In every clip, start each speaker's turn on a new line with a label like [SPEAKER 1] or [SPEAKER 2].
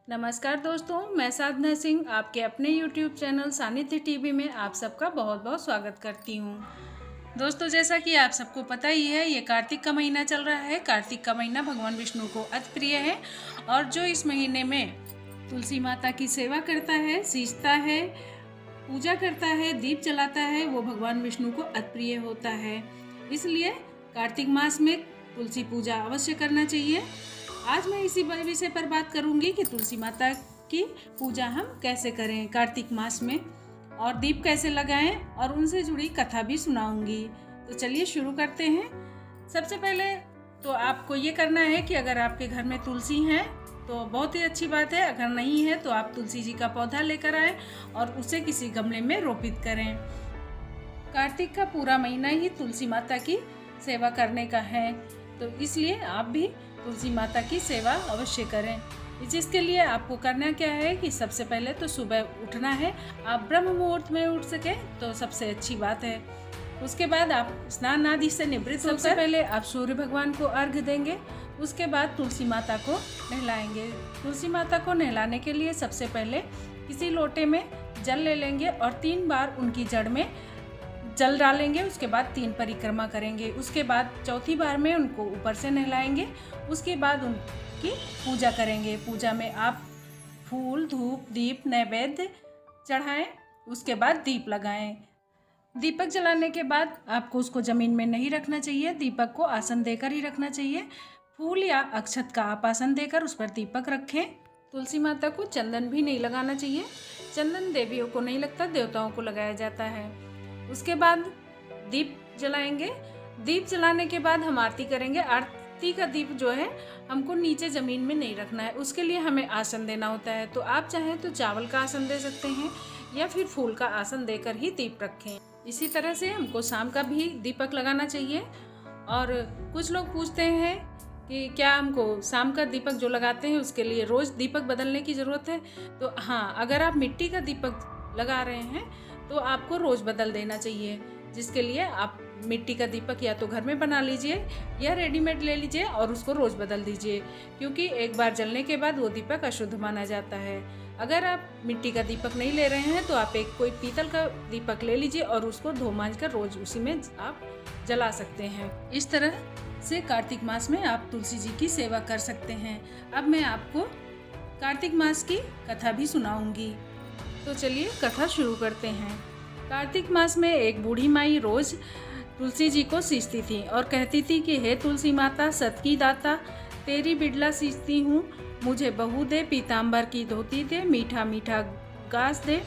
[SPEAKER 1] नमस्कार दोस्तों, मैं साधना सिंह आपके अपने YouTube चैनल सानिध्य टीवी में आप सबका बहुत बहुत स्वागत करती हूँ। दोस्तों, जैसा कि आप सबको पता ही है, ये कार्तिक का महीना चल रहा है। कार्तिक का महीना भगवान विष्णु को अति प्रिय है और जो इस महीने में तुलसी माता की सेवा करता है, सींचता है, पूजा करता है, दीप जलाता है, वो भगवान विष्णु को अति प्रिय होता है। इसलिए कार्तिक मास में तुलसी पूजा अवश्य करना चाहिए। आज मैं इसी विषय पर बात करूंगी कि तुलसी माता की पूजा हम कैसे करें कार्तिक मास में और दीप कैसे लगाएं और उनसे जुड़ी कथा भी सुनाऊंगी। तो चलिए शुरू करते हैं। सबसे पहले तो आपको ये करना है कि अगर आपके घर में तुलसी है तो बहुत ही अच्छी बात है। अगर नहीं है तो आप तुलसी जी का पौधा लेकर आए और उसे किसी गमले में रोपित करें। कार्तिक का पूरा महीना ही तुलसी माता की सेवा करने का है, तो इसलिए आप भी तुलसी माता की सेवा अवश्य करें। जिसके लिए आपको करना क्या है कि सबसे पहले तो सुबह उठना है। आप ब्रह्म मुहूर्त में उठ सके तो सबसे अच्छी बात है। उसके बाद आप स्नान आदि से निवृत्त होकर सबसे पहले आप सूर्य भगवान को अर्घ्य देंगे। उसके बाद तुलसी माता को नहलाएंगे। तुलसी माता को नहलाने के लिए सबसे पहले किसी लोटे में जल ले लेंगे और 3 बार उनकी जड़ में जल डालेंगे। उसके बाद 3 परिक्रमा करेंगे। उसके बाद चौथी बार में उनको ऊपर से नहलाएंगे। उसके बाद उनकी पूजा करेंगे। पूजा में आप फूल, धूप, दीप, नैवेद्य चढ़ाएं। उसके बाद दीप लगाएं। दीपक जलाने के बाद आपको उसको ज़मीन में नहीं रखना चाहिए, दीपक को आसन देकर ही रखना चाहिए। फूल या अक्षत का आप आसन देकर उस पर दीपक रखें। तुलसी माता को चंदन भी नहीं लगाना चाहिए। चंदन देवियों को नहीं लगता, देवताओं को लगाया जाता है। उसके बाद दीप जलाएंगे। दीप जलाने के बाद हम आरती करेंगे। आरती का दीप जो है हमको नीचे ज़मीन में नहीं रखना है, उसके लिए हमें आसन देना होता है। तो आप चाहें तो चावल का आसन दे सकते हैं या फिर फूल का आसन देकर ही दीप रखें। इसी तरह से हमको शाम का भी दीपक लगाना चाहिए। और कुछ लोग पूछते हैं कि क्या हमको शाम का दीपक जो लगाते हैं उसके लिए रोज़ दीपक बदलने की ज़रूरत है। तो हाँ, अगर आप मिट्टी का दीपक लगा रहे हैं तो आपको रोज़ बदल देना चाहिए, जिसके लिए आप मिट्टी का दीपक या तो घर में बना लीजिए या रेडीमेड ले लीजिए और उसको रोज़ बदल दीजिए, क्योंकि एक बार जलने के बाद वो दीपक अशुद्ध माना जाता है। अगर आप मिट्टी का दीपक नहीं ले रहे हैं तो आप कोई पीतल का दीपक ले लीजिए और उसको धो मांज कर रोज़ उसी में आप जला सकते हैं। इस तरह से कार्तिक मास में आप तुलसी जी की सेवा कर सकते हैं। अब मैं आपको कार्तिक मास की कथा भी सुनाऊंगी। तो चलिए कथा शुरू करते हैं। कार्तिक मास में एक बूढ़ी माई रोज तुलसी जी को सींचती थी और कहती थी कि हे तुलसी माता, सत की दाता, तेरी बिडला सींचती हूँ, मुझे बहू दे, पीताम्बर की धोती दे, मीठा मीठा घास दे,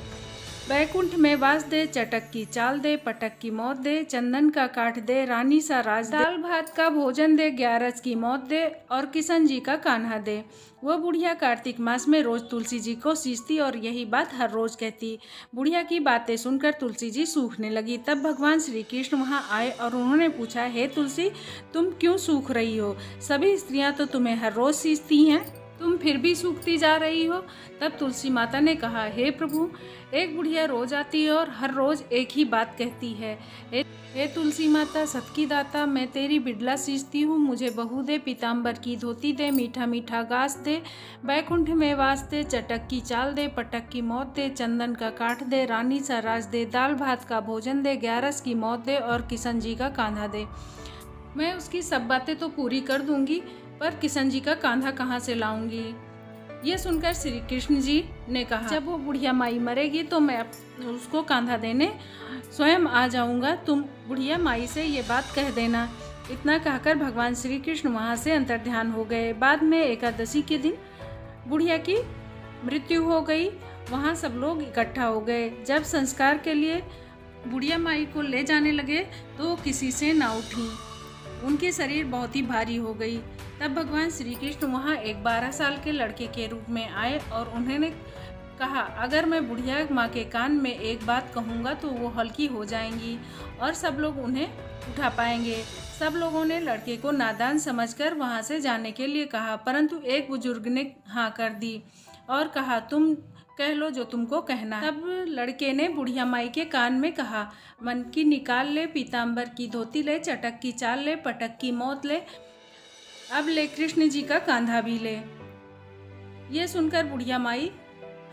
[SPEAKER 1] बैकुंठ में वास दे, चटक की चाल दे, पटक की मौत दे, चंदन का काठ दे, रानी सा राज दे, दाल भात का भोजन दे, 11 की मौत दे और किशन जी का कान्हा दे। वो बुढ़िया कार्तिक मास में रोज तुलसी जी को सींचती और यही बात हर रोज कहती। बुढ़िया की बातें सुनकर तुलसी जी सूखने लगी। तब भगवान श्री कृष्ण वहाँ आए और उन्होंने पूछा, हे तुलसी, तुम क्यों सूख रही हो? सभी स्त्रियां तो तुम्हें हर रोज सींचती हैं, तुम फिर भी सूखती जा रही हो। तब तुलसी माता ने कहा, हे प्रभु, एक बुढ़िया रोज आती है और हर रोज एक ही बात कहती है। हे तुलसी माता, सत की दाता, मैं तेरी बिडला सींचती हूँ, मुझे बहू दे, पीताम्बर की धोती दे, मीठा मीठा घास दे, बैकुंठ में वास दे, चटक की चाल दे, पटक की मौत दे, चंदन का काठ दे, रानी सा राज दे, दाल भात का भोजन दे, 11 की मौत दे और किशन जी का कान्हा दे। मैं उसकी सब बातें तो पूरी कर दूंगी, पर किशन जी का कान्हा कहाँ से लाऊंगी? ये सुनकर श्री कृष्ण जी ने कहा, जब वो बुढ़िया माई मरेगी तो मैं उसको कांधा देने स्वयं आ जाऊंगा, तुम बुढ़िया माई से ये बात कह देना। इतना कहकर भगवान श्री कृष्ण वहाँ से अंतर्ध्यान हो गए। बाद में एकादशी के दिन बुढ़िया की मृत्यु हो गई। वहाँ सब लोग इकट्ठा हो गए। जब संस्कार के लिए बुढ़िया माई को ले जाने लगे तो किसी से ना उठी, उनकी शरीर बहुत ही भारी हो गई। तब भगवान श्री कृष्ण वहाँ एक 12 साल के लड़के के रूप में आए और उन्होंने कहा, अगर मैं बुढ़िया माँ के कान में एक बात कहूँगा तो वो हल्की हो जाएंगी और सब लोग उन्हें उठा पाएंगे। सब लोगों ने लड़के को नादान समझकर वहाँ से जाने के लिए कहा, परंतु एक बुजुर्ग ने हाँ कर दी और कहा, तुम कह लो जो तुमको कहना। तब लड़के ने बुढ़िया माई के कान में कहा, मन की निकाल ले, पीताम्बर की धोती ले, चटक की चाल ले, पटक की मौत ले, अब ले कृष्ण जी का कांधा भी ले। ये सुनकर बुढ़िया माई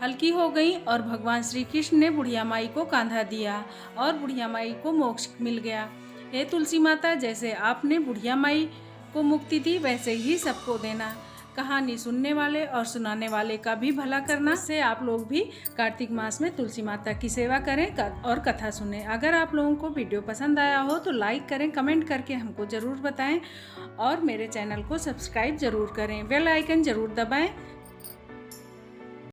[SPEAKER 1] हल्की हो गई और भगवान श्री कृष्ण ने बुढ़िया माई को कांधा दिया और बुढ़िया माई को मोक्ष मिल गया। हे तुलसी माता, जैसे आपने बुढ़िया माई को मुक्ति दी वैसे ही सबको देना। कहानी सुनने वाले और सुनाने वाले का भी भला करना। से आप लोग भी कार्तिक मास में तुलसी माता की सेवा करें और कथा सुने। अगर आप लोगों को वीडियो पसंद आया हो तो लाइक करें, कमेंट करके हमको ज़रूर बताएं और मेरे चैनल को सब्सक्राइब ज़रूर करें, बेल आइकन ज़रूर दबाएं